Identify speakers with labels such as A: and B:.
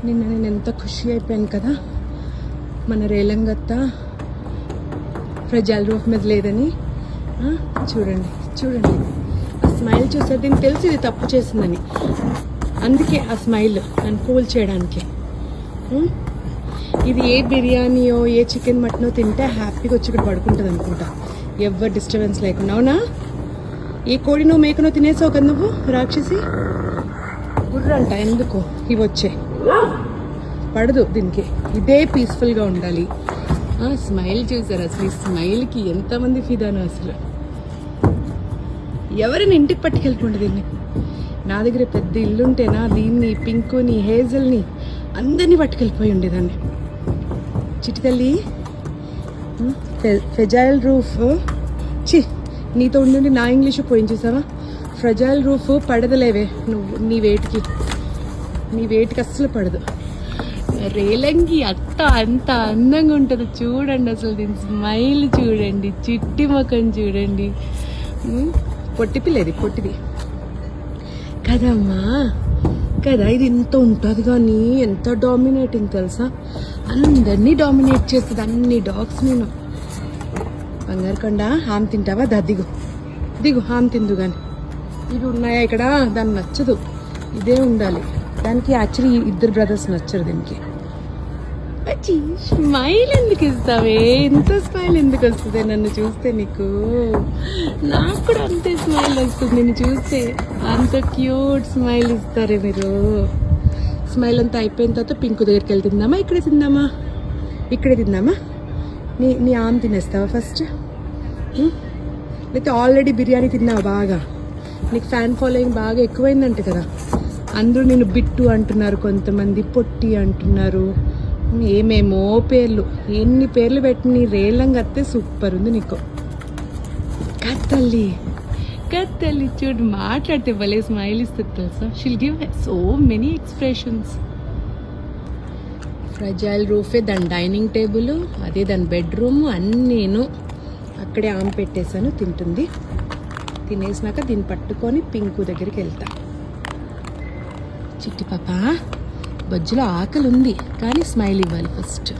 A: నిన్న నేను ఎంత ఖుషి అయిపోయాను కదా, మన రేలంగత్త ఫ్రెజైల్ రూఫ్ మీద లేదని. చూడండి చూడండి ఆ స్మైల్ చూస్తే దీనికి తెలిసి ఇది తప్పు చేసిందని, అందుకే ఆ స్మైల్ నన్ను కూల్ చేయడానికి. ఇది ఏ బిర్యానీయో ఏ చికెన్ మటనో తింటే హ్యాపీగా వచ్చి ఇక్కడ పడుకుంటుంది అనుకుంటా, ఎవరు డిస్టర్బెన్స్ లేకుండా. అవునా? ఏ కోడినో మేకనో తినేసావు కదా నువ్వు రాక్షసి. గుర్రంట ఎందుకు ఇవి వచ్చే పడదు దీనికి, ఇదే పీస్ఫుల్గా ఉండాలి. స్మైల్ చూసారు అసలు, ఈ స్మైల్కి ఎంతమంది ఫిదాను అసలు. ఎవరిని ఇంటికి పట్టుకెళ్ళకుండా దీన్ని. నా దగ్గర పెద్ద ఇల్లుంటేనా దీన్ని, పింకుని, హేజల్ని అందరినీ పట్టుకెళ్ళిపోయి ఉండేదాన్ని. చిట్టి తల్లి, ఫ్రెజైల్ రూఫ్ నీతో ఉండి నా ఇంగ్లీషు పోయించేసావా? ఫ్రెజైల్ రూఫ్ పడదలేవే నువ్వు, నీ వేటికి అస్సలు పడదు. రేలంగి అంత అందంగా ఉంటుంది చూడండి అసలు. దీని స్మైల్ చూడండి, చిట్టి ముఖం చూడండి. పొట్టిపిల్లేది, పొట్టిది కదమ్మా కదా. ఇది ఇంత ఉంటుంది కానీ ఎంత డామినేటింగ్ తెలుసా, అందరినీ డామినేట్ చేస్తుంది, అన్ని డాగ్స్. నేను బంగారు కొండ హామ్ తింటావా? దిగు హామ్ తిందు. కానీ ఇవి ఉన్నాయా ఇక్కడ? దానికి నచ్చదు, ఇదే ఉండాలి దానికి. యాక్చువల్లీ ఇద్దరు బ్రదర్స్ నచ్చరు దీనికి. స్మైల్ ఎందుకు ఇస్తావే? ఇంత స్మైల్ ఎందుకు వస్తుంది నన్ను చూస్తే నీకు? నాకు కూడా అంతే స్మైల్ వస్తుంది నిన్ను చూస్తే. అంత క్యూట్ స్మైల్ ఇస్తారే మీరు. స్మైల్ అంతా అయిపోయిన తర్వాత పింకు దగ్గరికి వెళ్ళి తిందామా, ఇక్కడే తిందామా? నీ ఆమె తినేస్తావా ఫస్ట్? లేకపోతే ఆల్రెడీ బిర్యానీ తిన్నావా బాగా? నీకు ఫ్యాన్ ఫాలోయింగ్ బాగా ఎక్కువైందంట కదా, అందరూ నేను బిట్టు అంటున్నారు, కొంతమంది పొట్టి అంటున్నారు, ఏమేమో పేర్లు, ఎన్ని పేర్లు పెట్టి నీ రేలంగత్తే సూపర్ ఉంది నీకు. కత్తల్లి చూడు, మాట్లాడితే భలే స్మైల్ ఇస్తుంది తెలుసా. She'll give so many expressions. ఫ్రెజైల్ రూఫే దాని డైనింగ్ టేబుల్, అదే దాని బెడ్రూమ్, అన్నీను అక్కడే ఆమె పెట్టేశాను. తింటుంది. తినేసినాక దీన్ని పట్టుకొని పింకు దగ్గరికి వెళ్తా. చిట్టి పాప, బజ్జులో ఆకలి ఉంది కానీ స్మైల్ ఇవ్వాలి ఫస్ట్.